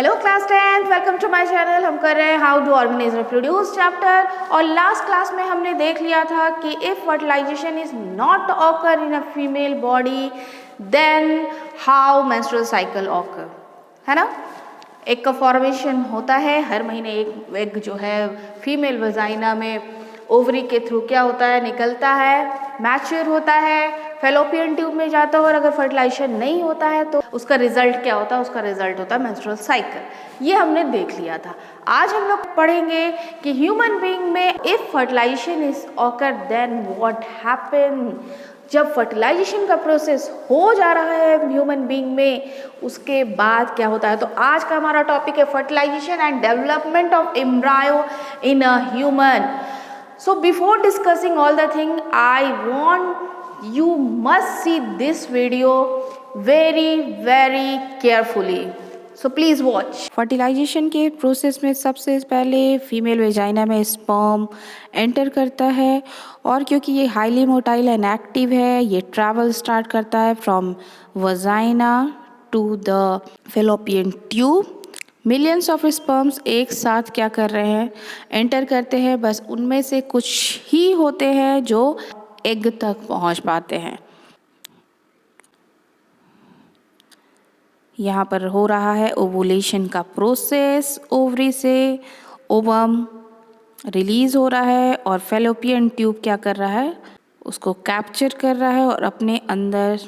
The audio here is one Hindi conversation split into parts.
Hello class 10th, welcome to my channel. हम कर रहे हैं how to organise reproduce chapter. और लास्ट क्लास में हमने देख लिया था कि if fertilisation is not occur in a female body then how menstrual cycle occur, है ना। एग का फॉर्मेशन होता है हर महीने। एक एग जो है फीमेल वजाइना में ओवरी के थ्रू क्या होता है, निकलता है, मैच्योर होता है, फेलोपियन ट्यूब में जाता है। और अगर फर्टिलाइजेशन नहीं होता है तो उसका रिजल्ट क्या होता है, उसका रिजल्ट होता है मेंस्ट्रुअल साइकिल। ये हमने देख लिया था। आज हम लोग पढ़ेंगे कि ह्यूमन बीइंग में if fertilisation is occur then what happen. जब फर्टिलाइजेशन का प्रोसेस हो जा रहा है ह्यूमन बीइंग में, उसके बाद क्या होता है। तो आज का हमारा टॉपिक है fertilisation and development of embryo in a human. So before discussing all the thing, I want you must see this video very carefully. So please watch. Fertilisation के प्रोसेस में सबसे पहले फीमेल वेजाइना में स्पर्म एंटर करता है, और क्योंकि ये हाईली मोटाइल एंड एक्टिव है, ये ट्रैवल स्टार्ट करता है from vagina to the fallopian tube. Millions of sperms एक साथ क्या कर रहे हैं, एंटर करते हैं। बस उनमें से कुछ ही होते हैं जो एग तक पहुंच पाते हैं। यहाँ पर हो रहा है ओवुलेशन का प्रोसेस। ओवरी से ओवम रिलीज हो रहा है और फेलोपियन ट्यूब क्या कर रहा है, उसको कैप्चर कर रहा है और अपने अंदर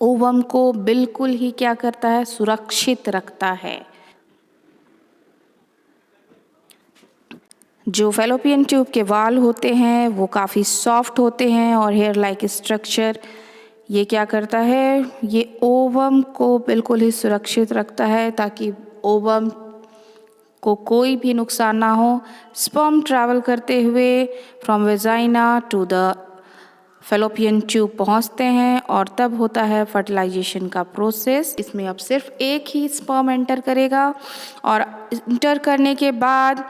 ओवम को बिल्कुल ही क्या करता है, सुरक्षित रखता है। जो फेलोपियन ट्यूब के वाल होते हैं वो काफ़ी सॉफ्ट होते हैं और हेयर लाइक स्ट्रक्चर ये क्या करता है, ये ओवम को बिल्कुल ही सुरक्षित रखता है ताकि ओवम को कोई भी नुकसान ना हो। स्पर्म ट्रैवल करते हुए from vagina to the fallopian tube पहुंचते हैं और तब होता है फर्टिलाइजेशन का प्रोसेस। इसमें अब सिर्फ एक ही स्पर्म एंटर करेगा और एंटर करने के बाद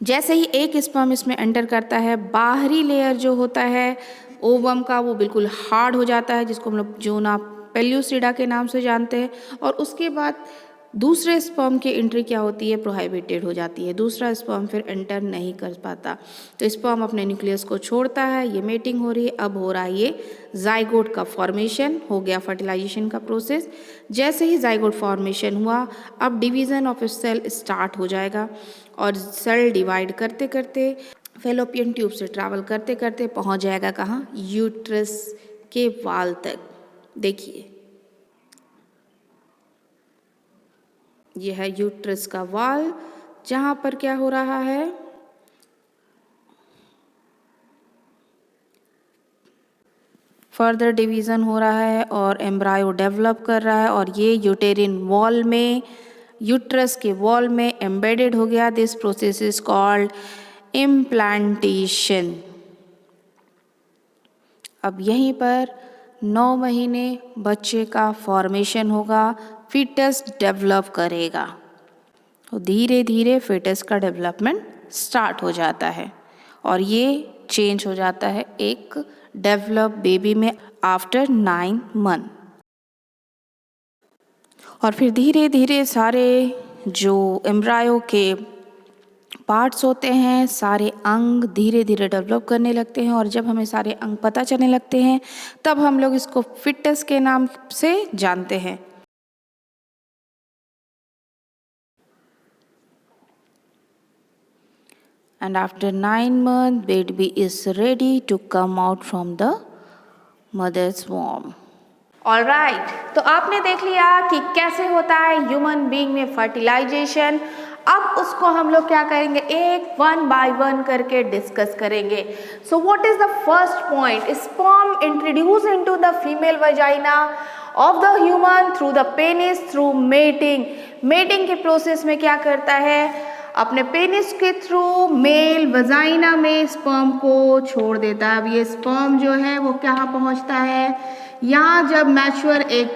जैसे ही एक स्पर्म इसमें एंटर करता है, बाहरी लेयर जो होता है ओवम का वो बिल्कुल हार्ड हो जाता है, जिसको हम लोग जोना पेल्यूसिडा के नाम से जानते हैं। और उसके बाद दूसरे स्पर्म की एंट्री क्या होती है, प्रोहिबिटेड हो जाती है। दूसरा स्पर्म फिर एंटर नहीं कर पाता। तो स्पर्म अपने न्यूक्लियस को छोड़ता है, ये मेटिंग हो रही है। अब हो रहा है ये जाइगोट का फॉर्मेशन, हो गया फर्टिलाइजेशन का प्रोसेस। जैसे ही जाइगोट फॉर्मेशन हुआ, अब डिवीज़न ऑफ सेल स्टार्ट हो जाएगा और सेल डिवाइड करते करते फेलोपियन ट्यूब से ट्रैवल करते करते पहुंच जाएगा कहाँ, यूट्रस के वाल तक। देखिए यह है यूट्रस का वाल, जहाँ पर क्या हो रहा है, फर्दर डिवीज़न हो रहा है और एम्ब्रायो डेवलप कर रहा है। और ये यूटेरिन वॉल में, यूट्रस के वॉल में एम्बेडेड हो गया। This process is called implantation. अब यहीं पर 9 महीने बच्चे का फॉर्मेशन होगा, फीटस डेवलप करेगा। तो धीरे धीरे फीटस का डेवलपमेंट स्टार्ट हो जाता है और ये चेंज हो जाता है एक डेवलप बेबी में आफ्टर 9 मंथ। और फिर धीरे धीरे सारे जो एम्ब्रायो के पार्ट्स होते हैं, सारे अंग धीरे धीरे डेवलप करने लगते हैं। और जब हमें सारे अंग पता चलने लगते हैं तब हम लोग इसको फिटस के नाम से जानते हैं। And after 9 months, baby is ready to come out from the mother's womb. Alright, तो आपने देख लिया कि कैसे होता है ह्यूमन बीइंग में फर्टिलाइजेशन। अब उसको हम लोग क्या करेंगे, एक वन बाय वन करके डिस्कस करेंगे। So what is the first point, sperm introduce into the female vagina of the human through the penis through mating. Mating के प्रोसेस में क्या करता है, अपने पेनिस के थ्रू मेल वजाइना में स्पर्म को छोड़ देता है। अब ये स्पर्म जो है वो कहाँ पहुँचता है, यहाँ जब मैच्योर एक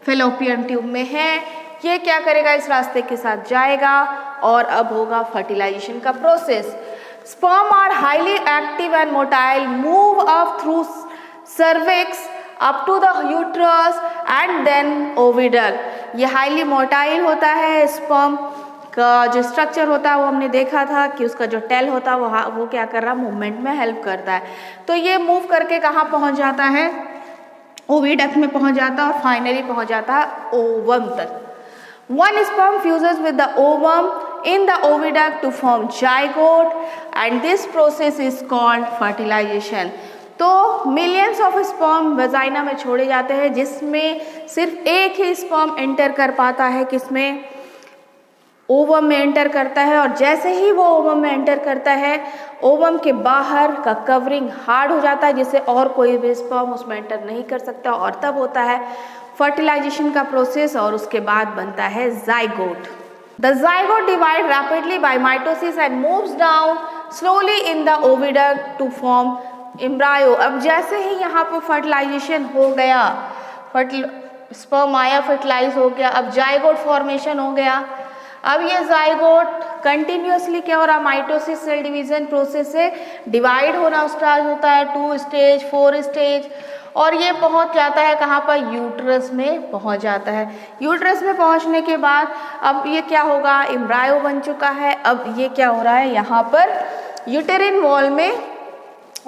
फेलोपियन ट्यूब में है, ये क्या करेगा, इस रास्ते के साथ जाएगा और अब होगा फर्टिलाइजेशन का process. Sperm are highly active and motile, move up through cervix up to the uterus and then oviduct. ये हाईली मोटाइल होता है। स्पर्म का जो स्ट्रक्चर होता है वो हमने देखा था कि उसका जो टेल होता है वो क्या कर रहा है, मूवमेंट में हेल्प करता है। तो ये मूव करके कहाँ पहुँच जाता है, ओविडक्ट में पहुँच जाता है और फाइनली पहुँच जाता है ओवम तक। One sperm fuses with the ovum in the oviduct to form zygote and this process is called fertilization। तो मिलियंस ऑफ स्पर्म वजाइना में छोड़े जाते हैं जिसमें सिर्फ एक ही स्पर्म एंटर कर पाता है, किसमें, ओवम में एंटर करता है। और जैसे ही वो ओवम में एंटर करता है ओवम के बाहर का कवरिंग हार्ड हो जाता है जिससे और कोई भी स्पर्म उसमें एंटर नहीं कर सकता और तब होता है फर्टिलाइजेशन का प्रोसेस और उसके बाद बनता है zygote. The zygote divide rapidly by mitosis and moves down slowly in the oviduct to form embryo. अब जैसे ही यहाँ पर फर्टिलाइजेशन हो गया, स्पर्म आया, फर्टिलाइज हो गया, अब जाइगोट फॉर्मेशन हो गया। अब ये जाइगोट कंटिन्यूसली क्या हो रहा, माइटोसिस सेल डिवीजन प्रोसेस से डिवाइड होना स्टार्ट होता है, 2 स्टेज 4 स्टेज, और ये पहुंच जाता है कहाँ पर, यूट्रस में पहुंच जाता है। यूट्रस में पहुंचने के बाद अब ये क्या होगा, एम्ब्रायो बन चुका है। अब ये क्या हो रहा है, यहाँ पर यूटेरिन वॉल में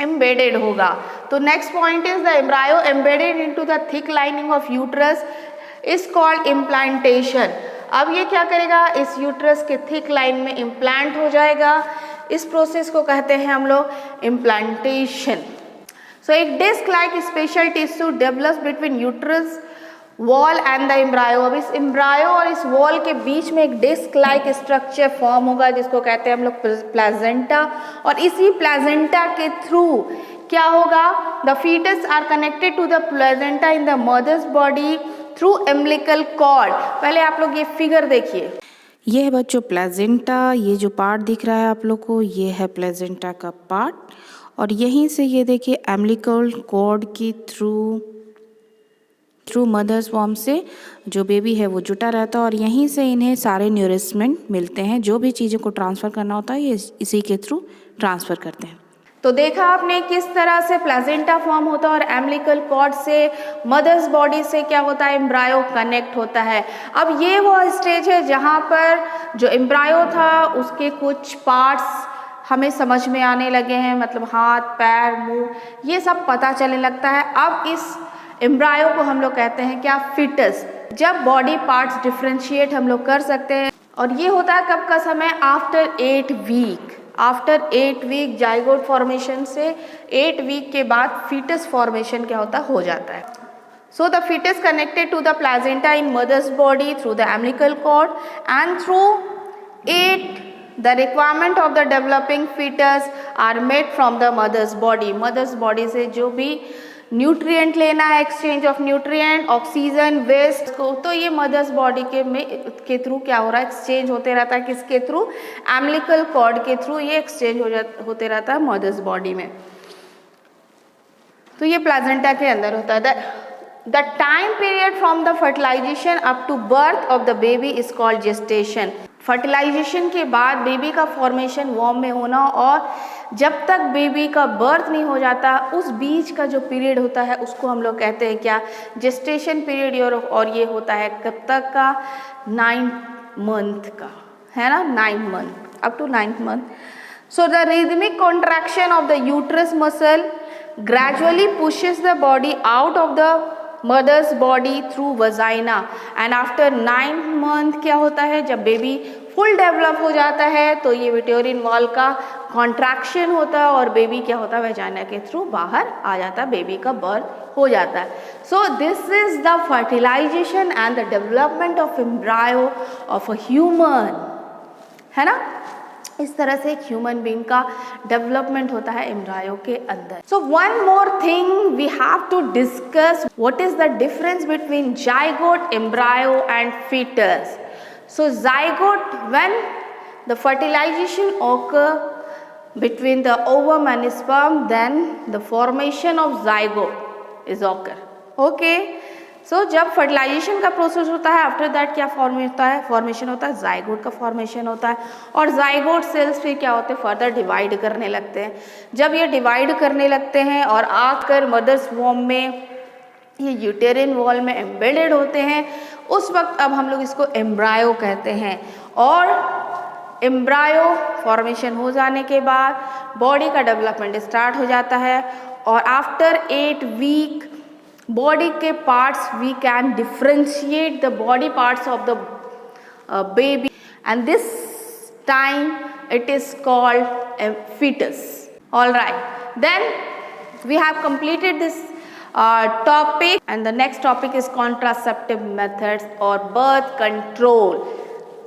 एम्बेडेड होगा। तो next point is the embryo embedded into the thick lining of uterus is called implantation. अब ये क्या करेगा, इस यूट्रस के थिक लाइन में इम्प्लांट हो जाएगा। इस प्रोसेस को कहते हैं हम लोग इम्प्लांटेशन। सो एक disc like special tissue develops between uterus wall and the embryo. अब इस एम्ब्रायो और इस वॉल के बीच में एक डिस्क लाइक स्ट्रक्चर फॉर्म होगा जिसको कहते हैं हम लोग प्लाजेंटा। और इसी प्लाजेंटा के थ्रू क्या होगा, the foetus are connected to the placenta in the mother's body through umbilical cord. पहले आप लोग ये फिगर देखिए, ये है बच्चों प्लेजेंटा। ये जो पार्ट दिख रहा है आप लोग को, ये है प्लेजेंटा का पार्ट, और यहीं से ये देखिए एम्बिलिकल कॉर्ड की थ्रू मदर्स वॉर्म से जो बेबी है वो जुटा रहता है, और यहीं से इन्हें सारे न्यूरिशमेंट मिलते हैं। जो भी चीज़ों को ट्रांसफ़र करना होता है ये इसी के थ्रू ट्रांसफ़र करते हैं। तो देखा आपने किस तरह से प्लाजेंटा फॉर्म होता है और एम्बिलिकल कॉर्ड से मदर्स बॉडी से क्या होता है, एम्ब्रायो कनेक्ट होता है। अब ये वो स्टेज है जहाँ पर जो एम्ब्रायो था उसके कुछ पार्ट्स हमें समझ में आने लगे हैं, मतलब हाथ पैर मुंह ये सब पता चलने लगता है। अब इस एम्ब्रायो को हम लोग कहते हैं क्या, फिटस। जब बॉडी पार्ट्स डिफ्रेंशिएट हम लोग कर सकते हैं, और ये होता है कब का समय, after 8 week. After 8 week zygote formation से 8 वीक के बाद फीटस फॉर्मेशन क्या होता हो जाता है। So the foetus connected to the placenta in mother's body through the umbilical cord and through 8 the requirement of the developing fetus are made from the mother's body। Mother's body से जो भी न्यूट्रिएंट लेना है, exchange of nutrient, oxygen, waste को, तो ये मदर्स बॉडी के थ्रू क्या हो रहा है, एक्सचेंज होते रहता है। किसके थ्रू, एम्बिलिकल कॉर्ड के थ्रू ये एक्सचेंज होते रहता है मदर्स बॉडी में। तो ये प्लाजेंटा के अंदर होता है। The time period from the fertilisation up to birth of the baby is called gestation. Fertilisation के बाद बेबी का फॉर्मेशन वॉर्म में होना और जब तक बेबी का बर्थ नहीं हो जाता उस बीच का जो पीरियड होता है उसको हम लोग कहते हैं क्या, जेस्टेशन पीरियड। और ये होता है कब तक का, 9 मंथ का, है ना, 9 month, up to 9th month. So the rhythmic contraction of the uterus muscle gradually pushes the body out of the mother's body through vagina and after 9th month क्या होता है, जब बेबी फुल डेवलप हो जाता है तो ये विटेरिन वॉल का कॉन्ट्रैक्शन होता है और बेबी क्या होता है, वजाइना के थ्रू बाहर आ जाता है, बेबी का बर्थ हो जाता है। So this is the fertilisation and the development of embryo of a human, है ना। इस तरह से एक ह्यूमन बीइंग का डेवलपमेंट होता है एम्ब्रायो के अंदर। So one more thing we have to discuss, what is the difference between zygote, embryo and foetus. So zygote, when the fertilisation occur between the ovum and sperm, then the formation of zygote is occur, okay। सो जब फर्टिलाइजेशन का प्रोसेस होता है, आफ्टर दैट क्या फॉर्मेशन होता है, जाइगोट का फॉर्मेशन होता है। और जाइगोट सेल्स फिर क्या होते हैं, फर्दर डिवाइड करने लगते हैं। जब ये डिवाइड करने लगते हैं और आकर मदर्स वॉर्म में, ये यूटेरिन वॉल में एम्बेडेड होते हैं, उस वक्त अब हम लोग इसको एम्ब्रायो कहते हैं। और एम्ब्रायो फॉर्मेशन हो जाने के बाद बॉडी का डेवलपमेंट स्टार्ट हो जाता है और आफ्टर 8 वीक बॉडी के parts we can differentiate the body parts of the baby, and this time it is called a fetus. All right, then we have completed this topic, and the next topic is contraceptive methods or birth control.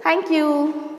Thank you.